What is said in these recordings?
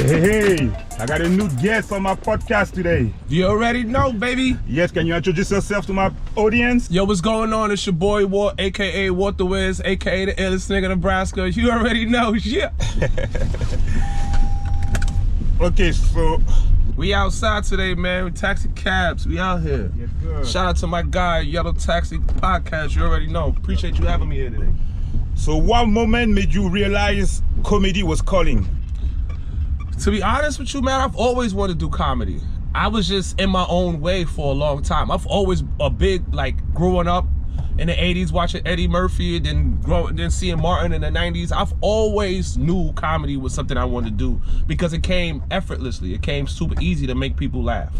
Hey, I got a new guest on my podcast today. You already know, baby. Yes, can you introduce yourself to my audience? Yo, what's going on? It's your boy Walt, aka Walt the Wiz, aka the illest nigga in Nebraska. You already know, yeah. Okay, so we outside today, man. We taxi cabs. We out here. yes, sir. Shout out to my guy, Yellow Taxi Podcast. You already know. Appreciate you having me here today. So what moment made you realize comedy was calling? To be honest with you, man, I've always wanted to do comedy. I was just in my own way for a long time. I've always a big, like, growing up in the 80s, watching Eddie Murphy, then seeing Martin in the 90s. I've always knew comedy was something I wanted to do because it came effortlessly. It came super easy to make people laugh.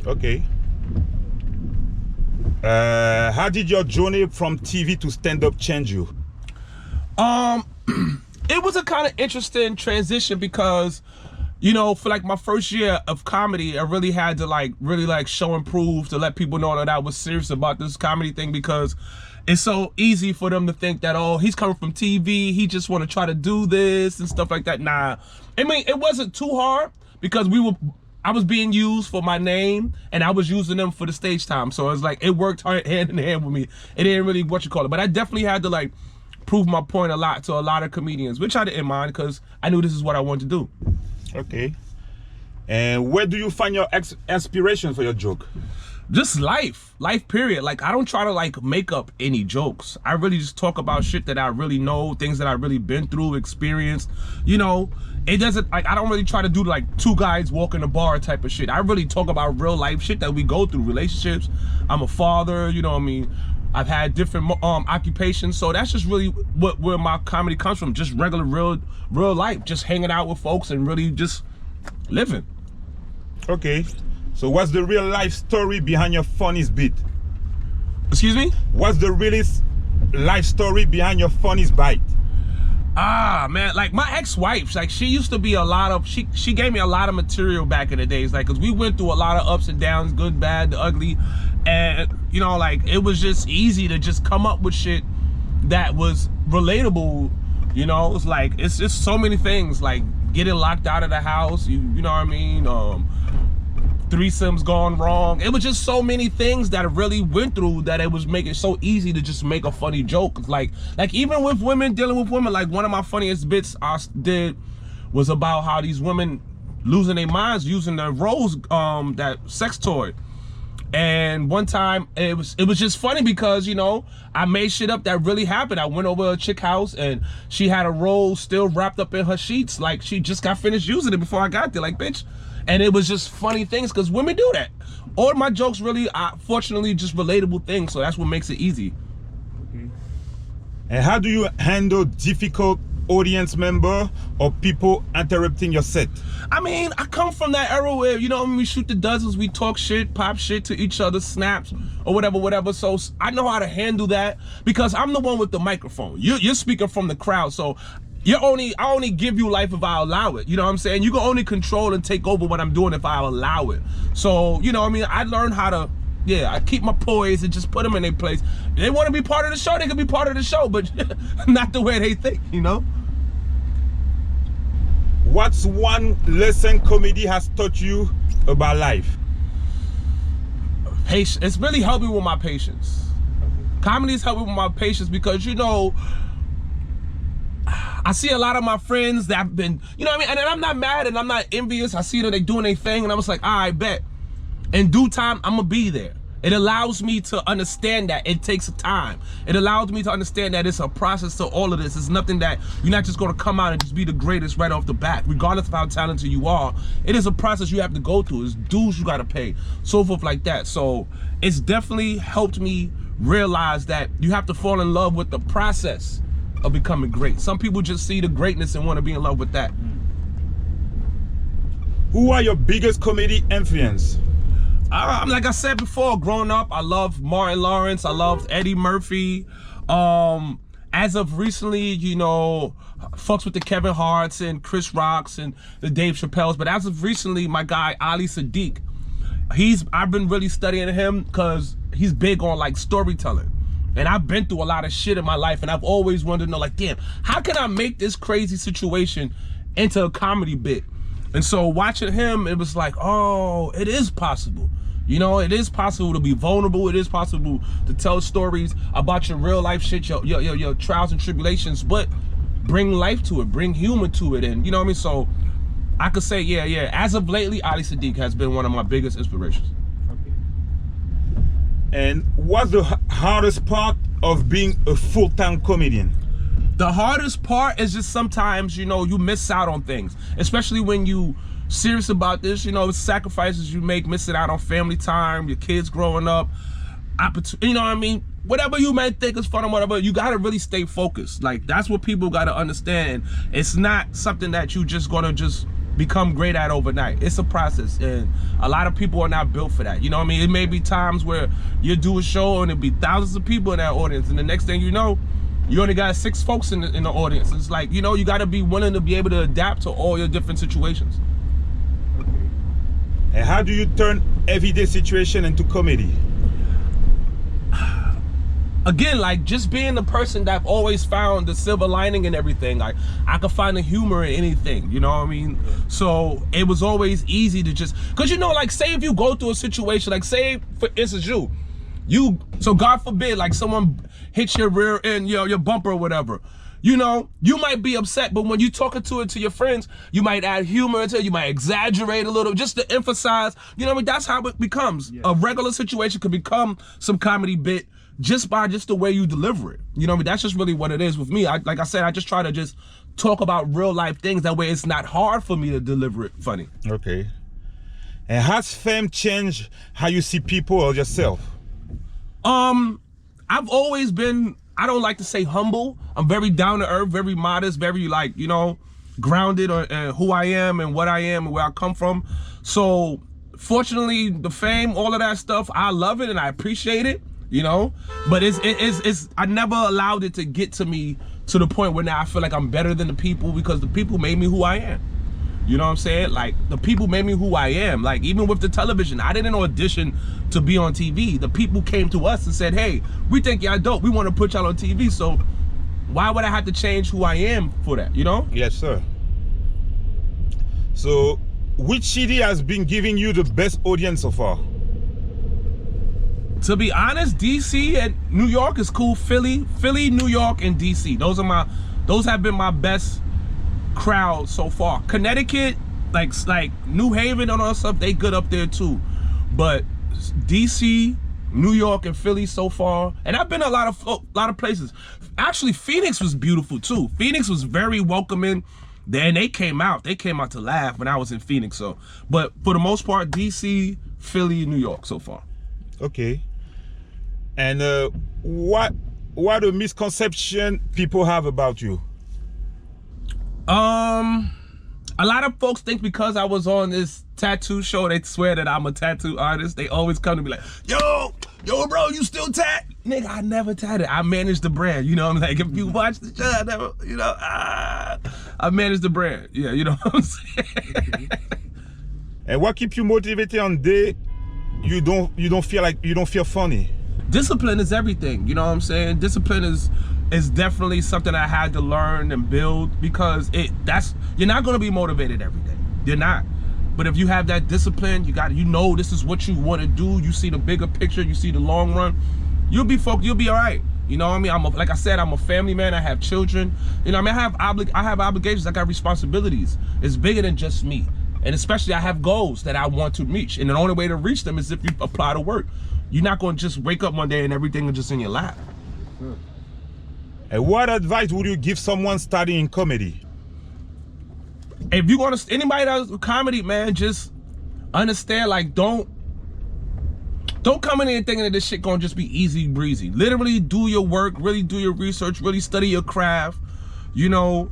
Okay. How did your journey from TV to stand-up change you? It was a kind of interesting transition because, you know, for like my first year of comedy, I really had to really show and prove to let people know that I was serious about this comedy thing, because it's so easy for them to think that, oh, he's coming from TV, he just want to try to do this and stuff like that. Nah, I mean, it wasn't too hard because I was being used for my name and I was using them for the stage time. So it's like, it worked hand in hand with me. It didn't really, but I definitely had to prove my point a lot to a lot of comedians, which I didn't mind because I knew this is what I wanted to do. Okay. And where do you find your inspiration for your joke? Just life period. Like, I don't try to make up any jokes. I really just talk about shit that I really know, things that I really been through, experienced. You know, it doesn't, I don't really try to do two guys walk in the bar type of shit. I really talk about real life shit that we go through, relationships. I'm a father, you know what I mean? I've had different occupations, so that's just really where my comedy comes from. Just regular, real life, just hanging out with folks and really just living. Okay, so what's the real life story behind your funniest bit? Excuse me? What's the realest life story behind your funniest bite? Ah, man, my ex-wife, she used to be she gave me a lot of material back in the days, cause we went through a lot of ups and downs, good, bad, the ugly, and you know, it was just easy to just come up with shit that was relatable. You know, it's just so many things, getting locked out of the house, you know what I mean, threesomes gone wrong. It was just so many things that I really went through that it was making it so easy to just make a funny joke. Like even with women, dealing with women, one of my funniest bits I did was about how these women losing their minds using the Rose, that sex toy. And one time it was just funny because, you know, I made shit up that really happened. I went over a chick house and she had a rose still wrapped up in her sheets, she just got finished using it before I got there, bitch. And it was just funny things because women do that. All my jokes really are fortunately just relatable things, so that's what makes it easy. And how do you handle difficult audience member or people interrupting your set? I mean, I come from that era where, you know, when we shoot the dozens, we talk shit, pop shit to each other, snaps or whatever. So I know how to handle that because I'm the one with the microphone. You're speaking from the crowd, so I only give you life if I allow it. You know what I'm saying? You can only control and take over what I'm doing if I allow it. So, you know what I mean? I learned how to, I keep my poise and just put them in their place. If they want to be part of the show, they can be part of the show, but not the way they think, you know? What's one lesson comedy has taught you about life? Patience. It's really helped me with my patience. Comedy has helped me with my patience because, you know, I see a lot of my friends that have been, you know what I mean? And I'm not mad and I'm not envious. I see that they doing their thing and I was like, all right, bet. In due time, I'm gonna be there. It allows me to understand that it takes time. It allows me to understand that it's a process to all of this. It's nothing that you're not just gonna come out and just be the greatest right off the bat, regardless of how talented you are. It is a process you have to go through. It's dues you gotta pay, so forth like that. So it's definitely helped me realize that you have to fall in love with the process of becoming great. Some people just see the greatness and want to be in love with that. Who are your biggest comedy influence? Like I said before, growing up, I loved Martin Lawrence, I loved Eddie Murphy. As of recently, you know, fucks with the Kevin Harts and Chris Rocks and the Dave Chappelles, but as of recently, my guy Ali Sadiq, I've been really studying him because he's big on storytelling. And I've been through a lot of shit in my life, and I've always wanted to know, damn, how can I make this crazy situation into a comedy bit? And so watching him, it was like, oh, it is possible. You know, it is possible to be vulnerable. It is possible to tell stories about your real life shit, your trials and tribulations, but bring life to it, bring humor to it. And you know what I mean? So I could say, yeah. As of lately, Ali Siddiq has been one of my biggest inspirations. And what's the hardest part of being a full-time comedian? The hardest part is just sometimes, you know, you miss out on things, especially when you serious about this, you know, sacrifices you make, missing out on family time, your kids growing up, you know what I mean? Whatever you may think is fun or whatever, you gotta really stay focused. Like, that's what people gotta understand. It's not something that you just gonna just become great at overnight. It's a process, and a lot of people are not built for that. You know what I mean? It may be times where you do a show and it'll be thousands of people in that audience, and the next thing you know, you only got 6 folks in the audience. It's like, you know, you got to be willing to be able to adapt to all your different situations. Okay. And how do you turn everyday situation into comedy? Again, like, just being the person that I've always found the silver lining in everything. Like, I could find the humor in anything, you know what I mean? So it was always easy to just, because, you know, like, say if you go through a situation, like, say, for instance, so God forbid, like, someone hits your rear end, your bumper or whatever, you know, you might be upset, but when you talking to your friends, you might add humor into it, you might exaggerate a little, just to emphasize, you know what I mean? That's how it becomes. Yeah. A regular situation could become some comedy bit just by the way you deliver it. You know what I mean? That's just really what it is with me. Like I said, I just try to just talk about real life things. That way it's not hard for me to deliver it funny. Okay. And has fame changed how you see people or yourself? I've always been, I don't like to say humble. I'm very down to earth, very modest, very, like, you know, grounded on who I am and what I am and where I come from. So fortunately, the fame, all of that stuff, I love it and I appreciate it, you know, but I never allowed it to get to me to the point where now I feel like I'm better than the people, because the people made me who I am. You know what I'm saying? Like, the people made me who I am. Like, even with the television, I didn't audition to be on TV. The people came to us and said, hey, we think y'all dope. We want to put y'all on TV. So why would I have to change who I am for that, you know? Yes, sir. So which city has been giving you the best audience so far? To be honest, DC and New York is cool. Philly, New York, and DC. Those have been my best crowd so far. Connecticut, like New Haven and all that stuff, they good up there too. But DC, New York, and Philly so far, and I've been a lot of places. Actually, Phoenix was beautiful too. Phoenix was very welcoming. Then they came out to laugh when I was in Phoenix. So, but for the most part, DC, Philly, New York so far. Okay. And what a misconception people have about you? A lot of folks think because I was on this tattoo show, they swear that I'm a tattoo artist. They always come to me like, yo bro, you still tat? Nigga, I never tatted. I manage the brand, you know what I'm like? If you watch the show, I never, you know, I manage the brand. Yeah, you know what I'm saying? And what keeps you motivated on day you don't feel funny? Discipline is everything, you know what I'm saying? Discipline is definitely something I had to learn and build, because you're not gonna be motivated every day. You're not. But if you have that discipline, you know this is what you want to do, you see the bigger picture, you see the long run, you'll be all right. You know what I mean? Like I said, I'm a family man, I have children. You know what I mean? I have obligations, I got responsibilities. It's bigger than just me. And especially I have goals that I want to reach. And the only way to reach them is if you apply the work. You're not going to just wake up one day and everything is just in your lap. Sure. And what advice would you give someone starting in comedy? If you're going to, anybody that does comedy, man, just understand, like, don't come in here thinking that this shit going to just be easy breezy. Literally do your work, really do your research, really study your craft, you know,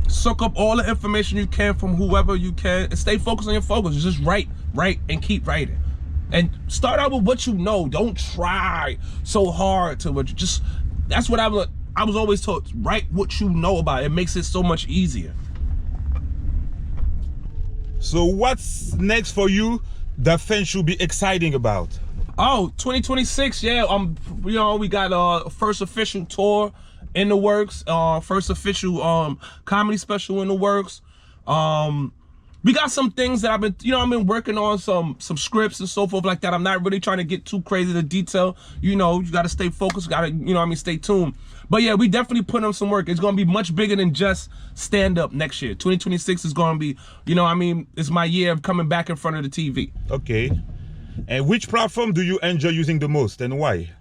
soak up all the information you can from whoever you can, and stay focused on your focus. Just write, and keep writing. And start out with what you know. Don't try so hard to just, that's what I was always told. Write what you know about it. It makes it so much easier. So what's next for you that fans should be exciting about? Oh, 2026, yeah. You know, we got a first official tour in the works, first official comedy special in the works. We got some things that I've been working on, some scripts and so forth like that. I'm not really trying to get too crazy to detail. You got to stay focused, stay tuned. But yeah, we definitely put on some work. It's going to be much bigger than just stand-up next year. 2026 is going to be, it's my year of coming back in front of the TV. Okay. And which platform do you enjoy using the most and why?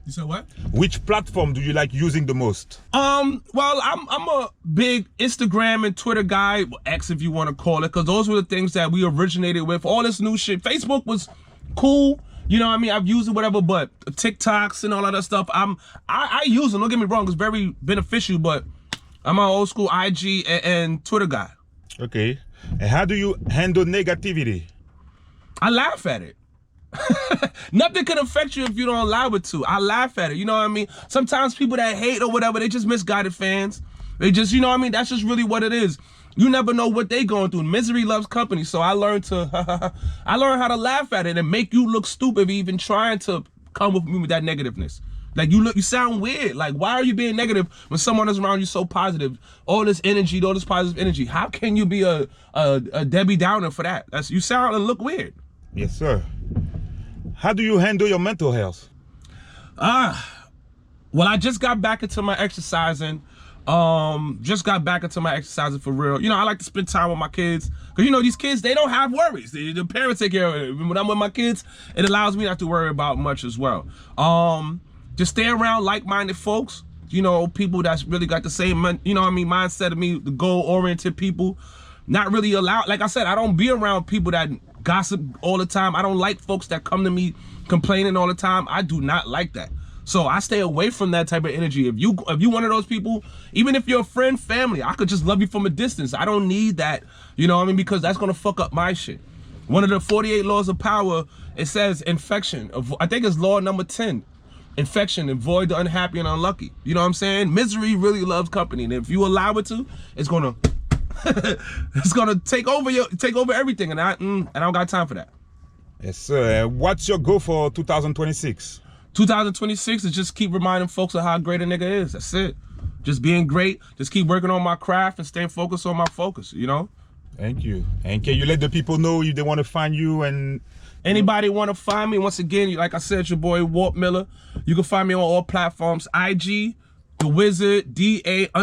You said what? Which platform do you like using the most? Well, I'm a big Instagram and Twitter guy, X if you want to call it, because those were the things that we originated with. All this new shit. Facebook was cool, I've used it, whatever, but TikToks and all of that stuff, I use them. Don't get me wrong, it's very beneficial, but I'm an old school IG and Twitter guy. Okay. And how do you handle negativity? I laugh at it. Nothing can affect you if you don't allow it to. I laugh at it, Sometimes people that hate or whatever, they just misguided fans. They just, that's just really what it is. You never know what they going through. Misery loves company. So I learned how to laugh at it and make you look stupid even trying to come with me with that negativeness. Like you sound weird. Like, why are you being negative when someone is around you so positive? All this energy, all this positive energy. How can you be a Debbie Downer for that? You sound and look weird. Yes, sir. How do you handle your mental health? Well, I just got back into my exercising. For real. I like to spend time with my kids. Because, these kids, they don't have worries. The parents take care of it. When I'm with my kids, it allows me not to worry about much as well. Just stay around like-minded folks. People that's really got the same, mindset of me, the goal-oriented people. Not really allowed. Like I said, I don't be around people that gossip all the time. I don't like folks that come to me complaining all the time. I do not like that. So I stay away from that type of energy. If you one of those people, even if you're a friend, family, I could just love you from a distance. I don't need that, because that's gonna fuck up my shit. One of the 48 laws of power, it says infection. I think it's law number 10. Infection, avoid the unhappy and unlucky. You know what I'm saying? Misery really loves company. And if you allow it to, it's gonna it's gonna take over everything, and I don't got time for that. Yes, sir. What's your goal for 2026? 2026 is just keep reminding folks of how great a nigga is. That's it. Just being great. Just keep working on my craft and staying focused on my focus. Thank you. And can you let the people know if they want to find you and anybody want to find me? Once again, like I said, your boy Walt Miller. You can find me on all platforms. IG, The Wizard, DA_WIZRD.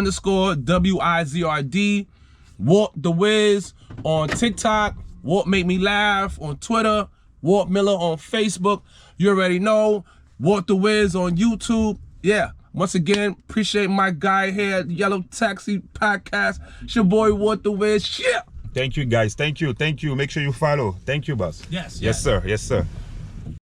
Walt the Wiz on TikTok, Walt Make Me Laugh on Twitter, Walt Miller on Facebook. You already know, Walt the Wiz on YouTube. Yeah, once again, appreciate my guy here at Yellow Taxi Podcast. It's your boy Walt the Wiz. Yeah. Thank you, guys. Thank you. Make sure you follow. Thank you, boss. Yes, sir. Yes, sir.